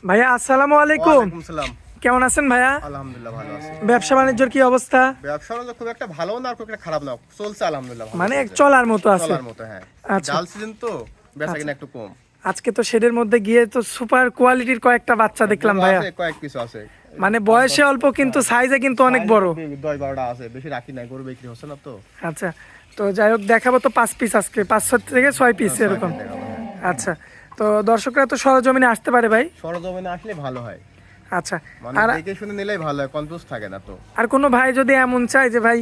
ভাইয়া আসসালামু আলাইকুম। ওয়ালাইকুম সালাম। কেমন আছেন ভাইয়া? আলহামদুলিল্লাহ ভালো আছি। ব্যবসা বাণিজ্যের কি অবস্থা? ব্যবসা বাণিজ্য খুব একটা ভালো না আর খুব একটা খারাপ না, চলছে আলহামদুলিল্লাহ ভালো মানে এক চলছে। চলার মতো আছে। চলার মতো, হ্যাঁ। আচ্ছা। ডাল সিজন তো বেচা কিনা একটু কম। আজকে তো শেডের মধ্যে গিয়ে তো সুপার কোয়ালিটির কয়েকটা বাচ্চা দেখলাম ভাইয়া। আছে, কয়েক পিস আছে। মানে বয়সে অল্প কিন্তু সাইজে কিন্তু অনেক বড়। 10-12টা আছে, বেশি রাখি নাই, গরু বিক্রি হচ্ছে না তো। আচ্ছা, তো যাই হোক দেখাবো তো 5 পিস আজকে, 5 থেকে 6 পিস এরকম। আচ্ছা, তো দর্শকরা তো সরজমিনে আসতে পারে ভাই। সরজমিনে আসলে ভালো হয়, আচ্ছা। মানে আর দেখে শুনে নিলেই ভালো হয়, কনফিউজ থাকে না তো। আর কোনো ভাই যদি এমন চায় যে ভাই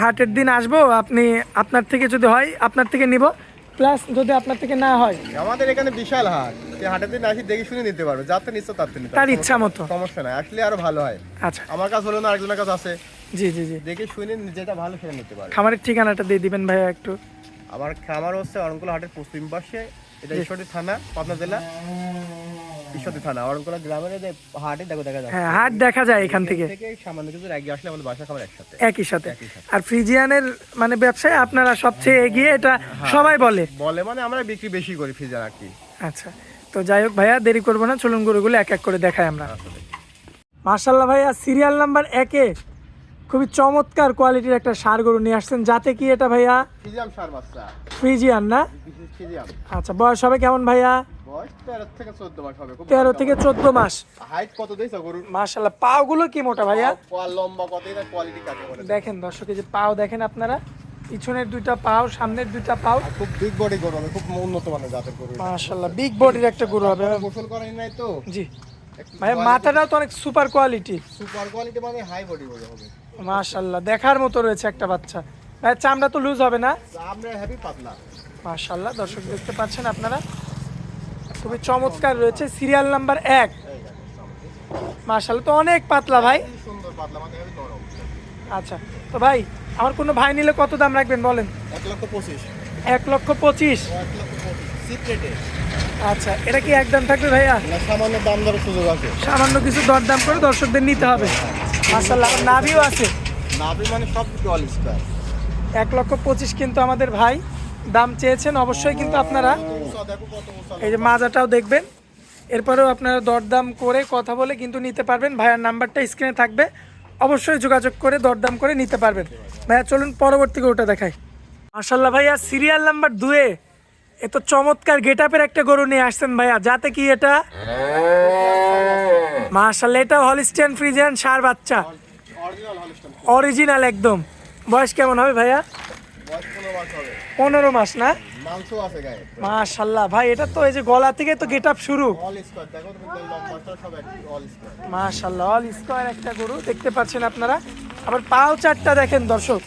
হাটের দিন আসবো, আপনি আপনার থেকে যদি হয় আপনার থেকে নিব, প্লাস যদি আপনার থেকে না হয় আমাদের এখানে বিশাল হাট, এই হাটের দিন আসি দেখে শুনে নিতে পারো, যাতে নিচ্ছ তাতে নিতে তার ইচ্ছা মতো। সমস্যা নাই, আসলে আরো ভালো হয়। আচ্ছা, আমার কাছে হলো না, আরেকজনের কাছে আছে, জি জি জি। দেখে শুনে যেটা ভালো সেটা নিতে পারো। খামারের ঠিকানাটা দিয়ে দিবেন ভাইয়া একটু। আমার খামার হচ্ছে অরণকুলা হাটের পশ্চিম পাশে, এটা ঈশ্বরদী থানা, পাবনা জেলা ঈশ্বরদী থানা, অরণকুলা গ্রামের যে হাটে দেখো দেখা যাচ্ছে। হ্যাঁ, হাট দেখা যায় এখান থেকে সামান্য কিছু এগিয়ে আসলে আমাদের বাসা খাবার একসাথে। একই সাথে। আর ফ্রিজিয়ানের মানে ব্যবসায় আপনারা সবচেয়ে এগিয়ে, এটা সবাই বলে। মানে আমরা বিক্রি বেশি করি ফ্রিজার আর কি। আচ্ছা, তো যাই হোক ভাইয়া দেরি করবো না, চলুন গরুগুলো এক এক করে দেখাই আমরা। আসলে মার্শাল্লাহ ভাইয়া, সিরিয়াল নাম্বার 1-এ খুবই চমৎকার কোয়ালিটির একটা ষাঁড় গরু নিয়ে আসছেন, যাতে কি এটা ভাইয়া ফ্রিজিয়াম সার বাচ্চা, ফ্রিজিয়ান না? ফ্রিজিয়াম। আচ্ছা, বয়স হবে কেমন ভাইয়া? বয়স 13 থেকে 14 মাস হবে। 13 থেকে 14 মাস। হাইট কত দিয়েছো গরুর? মার্শাল্লাহ, পাগুলো কি মোটা ভাইয়া? পা লম্বা কত, এটা কোয়ালিটি কাকে বলে? দেখেন দর্শক, এই যে পাও দেখেন আপনারা, পিছনের দুইটা পাও, সামনের দুইটা পাও। খুব বিগ বডি গরু হবে, খুব উন্নত মানের জাতের গরু। মাশাআল্লাহ, বিগ বডির একটা গরু হবে। গোসল করেনি নাই তো। জি ভাই, মাথাটাও তো অনেক সুপার কোয়ালিটি। সুপার কোয়ালিটি মানে হাই বডি গরু হবে। মাশাআল্লাহ, দেখার মতো রয়েছে একটা বাচ্চা। ভাই চামড়া তো লুজ হবে না? আমরা হেভি পাতলা। মাশাআল্লাহ, দর্শক দেখতে পাচ্ছেন আপনারা, খুবই চমৎকার রয়েছে। Serial number 1। মাশাআল্লাহ, তো অনেক পাতলা ভাই। সুন্দর পাতলা, মানে হেভি নরম। আচ্ছা, তো ভাই আমার কোনো ভাই নিলে কত দাম রাখবেন বলেন? 1,25,000। 1,25,000। 1,25,000 সিক্রেটে। আচ্ছা, এটা কি একদম থাকবে ভাইয়া? না, সামান্য দাম দরের সুযোগ আছে। সামান্য কিছু দরদাম করে দর্শকদের নিতে হবে। মাশাআল্লাহ, নাভিও আছে। নাভি মানে সব কিছু অল স্কয়ার। 1,25,000 কিন্তু আমাদের ভাই দাম চেয়েছেন। অবশ্যই কিন্তু আপনারা দেখো কত উঁচা। এই যে মাজাটাও দেখবেন, এরপরেও আপনারা দরদাম করে কথা বলে কিন্তু নিতে পারবেন। ভাইয়ার নাম্বারটা স্ক্রিনে থাকবে, অবশ্যই যোগাযোগ করে দরদাম করে নিতে পারবেন। ভাইয়া চলুন পরবর্তী গরুটা দেখাই। মাশাআল্লাহ ভাইয়া, সিরিয়াল নাম্বার 2-এ এত চমৎকার গেটআপের একটা গরু নিয়ে আসছেন ভাইয়া, যাতে কি এটা? মাশাআল্লাহ, এটা হলিস্টিয়ান ফ্রিজিয়ান ষাঁড় বাচ্চা, অরিজিনাল হলস্টাইন। অরিজিনাল একদম। বয়স কেমন হবে ভাইয়া? বয়স 15 মাস হবে। 15 মাস না? মাংস আছে গায়ে। মাশাআল্লাহ ভাই, এটা তো এই যে গলা থেকে তো গেটআপ শুরু। অল স্কয়ার দেখো, তুমি লম্বাটা সব অল স্কয়ার। মাশাআল্লাহ, অল স্কয়ার একটা গরু দেখতে পাচ্ছেন আপনারা। আবার পাও চারটা দেখেন দর্শক,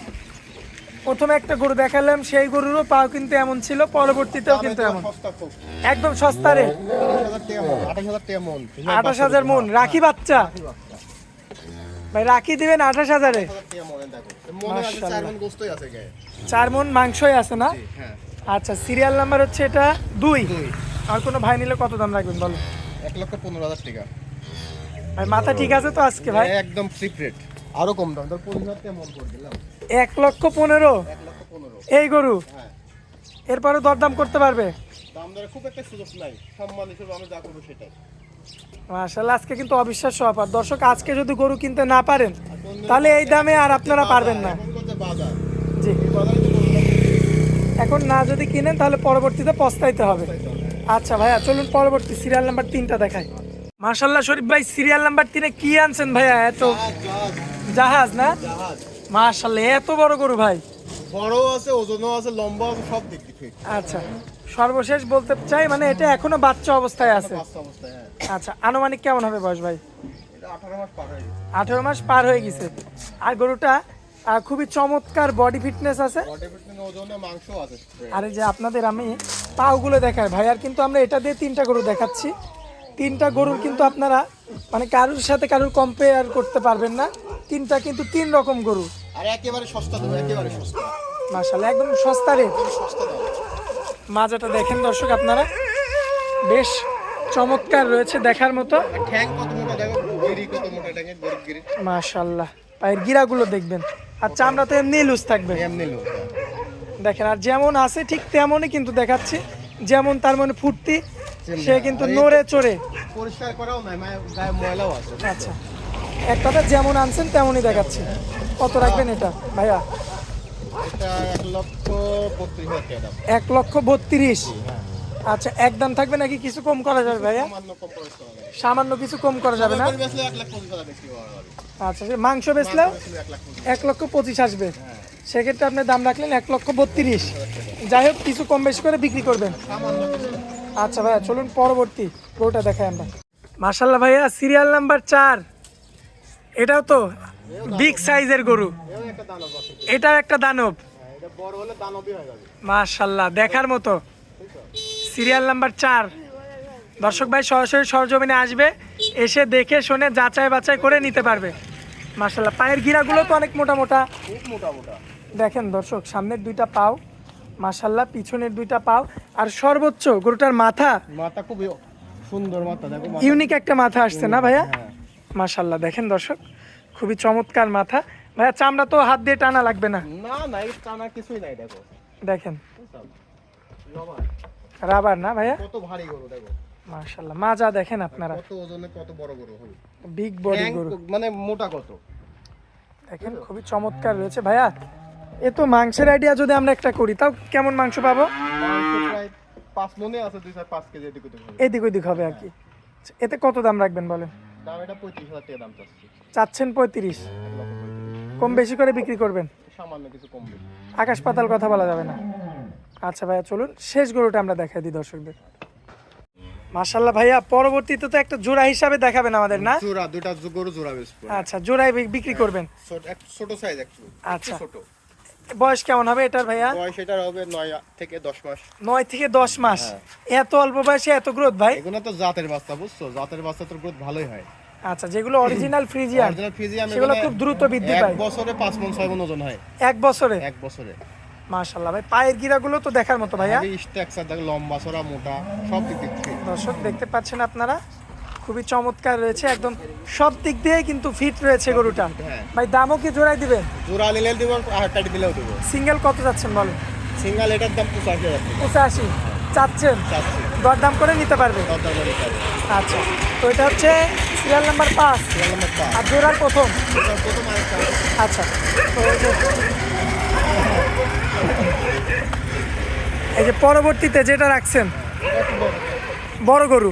প্রথমে একটা গরু দেখালাম, সেই গরুরও পাও কিন্তু এমন ছিল, পরবর্তীতেও কিন্তু এমন। সস্তা খুব। একদম সস্তা রে। 28,000 টাকা মন, 28,000 টাকা মন। 28,000 মন রাখি বাচ্চা ভাই, রাখি দিবেন 28,000-এ? 28,000 টাকা মনে দেখো। মনে আছে 4 মন গোস্তই আছে গায়ে। 4 মন মাংসই আছে না? হ্যাঁ। আচ্ছা, সিরিয়াল নাম্বার হচ্ছে এটা 2। আর কোনো ভাই নিলে কত দাম রাখবেন বলো? 1,15,000 টাকা। ভাই মাথা ঠিক আছে তো আজকে ভাই? একদম সিক্রেট, আরো কম দাম, ধর 15,000 টাকা মন করে দিলাম। 1,15,000 1,15,000 এই গরু? হ্যাঁ। এরপরে দরদাম করতে পারবে? দাম দরে খুব একটা সুযোগ নাই, সম্মান হিসেবে আমি যা করবো সেটাই। মাশাআল্লাহ, আজকে কিন্তু অবিশ্বাস্য অফার। দর্শক আজকে যদি গরু কিনতে না পারেন, তাহলে এই দামে আর আপনারা পারবেন না। এখন করতে বাজার, জি, এই বাজারে তো গরু দাম এখন না যদি কিনেন তাহলে পরবর্তীতে পস্তাইতে হবে। আচ্ছা ভাইয়া চলুন পরবর্তী সিরিয়াল নাম্বার 3টা দেখাই। মাশাআল্লাহ শরীফ ভাই, সিরিয়াল নাম্বার 3-এ কি আনছেন ভাইয়া? এত জাহাজ না? জাহাজ। মাশাআল্লাহ, এত বড় গরু ভাই। বড় আছে, ওজনও আছে, লম্বা আছে, সব দিক থেকে ফিট। আচ্ছা, সর্বশেষ বলতে চাই মানে এটা এখনো বাচ্চা অবস্থায় আছে। বাচ্চা অবস্থায়, হ্যাঁ। আচ্ছা, আনুমানিক কেমন হবে বয়স ভাই? এটা 18 মাস পার হয়ে গেছে। 18 মাস পার হয়ে গেছে। আর গরুটা খুবই চমৎকার বডি ফিটনেস আছে। বডি ফিটনেস, ওজনে মাংস আছে। আর এই যে আপনাদের আমি পাগুলো দেখাই ভাই, আর কিন্তু আমরা এটা দিয়ে 3টা গরু দেখাচ্ছি। 3টা গরুর কিন্তু আপনারা মানে কারোর সাথে কারোর কম্পেয়ার করতে পারবেন না। 3টা কিন্তু 3 রকম গরু। আর একেবারে সস্তা দেবো, একেবারে সস্তা। মাশাআল্লাহ, একদম সস্তা রেট। সস্তা দাম। মাজাটা দেখেন দর্শক আপনারা, বেশ চমৎকার রয়েছে, দেখার মতো। আর ঠ্যাং কত মোটা দেখো, গিরি কত মোটা ঠ্যাঙের, গরিব গিরি। মাশাআল্লাহ, পায়ের গিরাগুলো দেখবেন। আর চামড়া তো এমনি লুজ থাকবে এমনি লোক। দেখেন। আর যেমন আছে ঠিক তেমনই কিন্তু দেখাচ্ছি, যেমন তার মানে ফুর্তি সে কিন্তু নড়ে চড়ে। পরিষ্কার করাও নাই, গায়ে ময়লাও আছে। আচ্ছা, এক কথা যেমন আনছেন তেমনই দেখাচ্ছে। কত রাখবেন এটা ভাইয়া? এটা 1,32,000 দাম। 1,32,000। আচ্ছা, একদম থাকবে নাকি কিছু কম করা যাবে ভাইয়া? সামান্য কম খরচ করা যাবে। সামান্য কিছু কম করা যাবে না? বেচলে 1,25,000 বিক্রি করা যাবে। আচ্ছা, সে মাংস বেচলেও 1,25,000। 1,25,000 আসবে। সেক্ষেত্রে আপনি দাম রাখলেন 1,32,000। যাই হোক, কিছু কম বেশি করে বিক্রি করবেন। সামান্য কিছু। আচ্ছা ভাইয়া, চলুন পরবর্তী গরুটা দেখাই আমরা। মাশাআল্লাহ ভাইয়া, সিরিয়াল নাম্বার 4। এটাও তো বিগ সাইজের গরু। এও একটা দানব আছে। এটাও একটা দানব। এটা বড় হলে দানবই হয়ে যাবে। মাশাআল্লাহ, দেখার মতো। Serial number 4। দর্শক ভাই সরাসরি সরজমিনে আসবে, এসে দেখে শুনে যাচাই বাছাই করে নিতে পারবে। মাশাআল্লাহ, পায়ের গিরাগুলো তো অনেক মোটা মোটা। খুব মোটা মোটা। দেখেন দর্শক, সামনের 2টা পাও মাশাআল্লাহ, পিছনের 2টা পাও, আর সর্বোচ্চ গরুটার মাথা। মাথা খুব সুন্দর মাথা, দেখো মাথা। ইউনিক একটা মাথা আসছে না ভাইয়া? হ্যাঁ। মাশাআল্লাহ, দেখেন দর্শক, খুবই চমৎকার মাথা। ভাইয়া চামড়া তো হাত দিয়ে টানা লাগবে না? না না, এই টানা কিছুই নাই, দেখো। দেখেন, রবার। রাবার না ভাইয়া? কত ভারী গরু দেখো। মাশাআল্লাহ, মাজা দেখেন আপনারা, কত ওজনে কত বড় গরু হবে। বিগ বডি ঠ্যাং গরু। মানে মোটা কত। দেখেন খুবই চমৎকার রয়েছে ভাইয়া। এ তো মাংসের আইডিয়া যদি আমরা একটা করি, তাও কেমন মাংস পাবো? মাংস প্রায় 5 মনে আছে, 2-5 কেজি এদিক ওদিক হবে। এদিক ওদিক হবে আর কি। এতে কত দাম রাখবেন বলেন? দাম এটা 35,000 টাকা দাম চাচ্ছি। চাচ্ছেন 35, 1,35,000। কম বেশি করে বিক্রি করবেন? সামান্য কিছু কম বেশি। আকাশ পাতাল কথা বলা যাবে না। আচ্ছা ভাইয়া, চলুন শেষ গরুটা আমরা দেখাই দিই দর্শকদের। মাশাআল্লাহ ভাইয়া, পরবর্তীতে তো একটা জোড়া হিসাবে দেখাবেন আমাদের, না? জোড়া দুটা গরু জোড়া বেচবো। আচ্ছা, জোড়ায় বিক্রি করবেন। ছোট সাইজ একটু। আচ্ছা। ছোট। বয়স কেমন হবে এটার ভাইয়া? বয়স এটার হবে 9 থেকে 10 মাস। 9 থেকে 10 মাস। এত অল্প বয়সে এত গ্রোথ ভাই? এগুলো তো জাতের বাচ্চা, বুঝছো? জাতের বাচ্চা তো গ্রোথ ভালোই হয়। আচ্ছা, যেগুলো অরিজিনাল ফ্রিজিয়ান, অরিজিনাল ফ্রিজিয়ান সেগুলো খুব দ্রুত বৃদ্ধি পায়। 1 বছরে 5 মণ 6 মণ ওজন হয়। 1 বছরে? 1 বছরে। মাশাআল্লাহ ভাই, পায়ের গিরাগুলো তো দেখার মতো ভাইয়া। এই স্ট্রাকচার দেখো, লম্বা চড়া মোটা, সব দিক থেকে। দর্শক দেখতে পাচ্ছেন আপনারা, খুবই চমৎকার রয়েছে, একদম সব দিক দিয়ে কিন্তু ফিট রয়েছে গরুটা। হ্যাঁ। ভাই দামও কি জোড়াই দিবেন? জোড়া নিলে দিব, আর কাটি দিলেও দিব। সিঙ্গেল কত যাচ্ছেন বলেন? সিঙ্গেল এটার দাম 85,000 টাকা 85 চাচ্ছেন? চাচ্ছি। দরদাম করে নিতে পারবে? দরদাম করে নিতে হবে। আচ্ছা, তো এটা হচ্ছে সিরিয়াল নাম্বার 5 সিরিয়াল নাম্বার 5। আর জোড়ার প্রথম। এটা প্রথম আরেকটা। আচ্ছা, তো এই যে পরবর্তীতে যেটা রাখছেন, বড় গরু,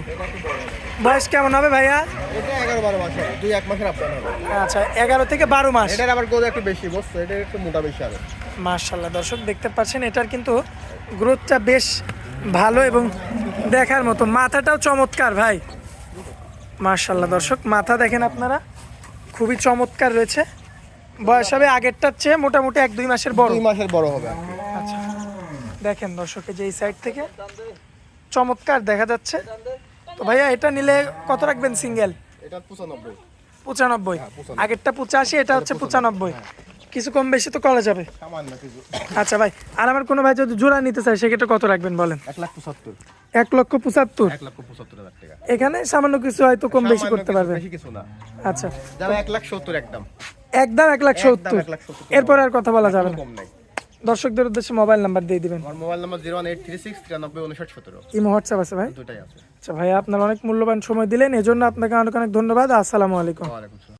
বয়স কেমন হবে ভাইয়া? এটা 11-12 মাস হবে, 2-1 মাসের আপনার হবে। আচ্ছা, 11 থেকে 12 মাস। এটার আবার গরু একটু বেশি, বুঝছো? এটা একটু মোটা বেশি হবে। মাশাআল্লাহ দর্শক দেখতে পাচ্ছেন, এটার কিন্তু গ্রোথটা বেশ ভালো এবং দেখার মতো। মাথাটাও চমৎকার ভাই। মাশাআল্লাহ দর্শক, মাথা দেখেন আপনারা, খুবই চমৎকার রয়েছে। বয়স হবে আগেরটার চেয়ে মোটামুটি 1-2 মাসের বড়। 2 মাসের বড় হবে। আচ্ছা, দেখেন দর্শক, এই যে এই সাইড থেকে চমৎকার দেখা যাচ্ছে। তো ভাইয়া এটা নিলে কত রাখবেন সিঙ্গেল? এটা 95। 95? আগেরটা 85, এটা হচ্ছে 95। কিছু কম বেশি তো করা যাবে? সামান্য কিছু। আচ্ছা ভাই, আর আমার কোনো ভাই যদি জোড়া নিতে চায় সেক্ষেত্রে কত রাখবেন বলেন? 1,75,000। 1,75,000? 1,75,000 টাকা। এখানে সামান্য কিছু হয়তো কম বেশি করতে পারবে। বেশি কিছু না। আচ্ছা, যারা 1,70,000 একদম। একদম 1,70,000? 1,70,000। এরপর আর কথা বলা যাবে না। কম নাই। দর্শকদের উদ্দেশ্যে মোবাইল নাম্বার দিয়ে দিবেন। আমার মোবাইল নাম্বার 01836 935917। ইমো হোয়াটসঅ্যাপ আছে ভাই? দুটাই আছে। আচ্ছা ভাইয়া, আপনার অনেক মূল্যবান সময় দিলেন, এজন্য আপনাকে অনেক অনেক ধন্যবাদ। আসসালামু আলাইকুম। ওয়া আলাইকুম আসসালাম।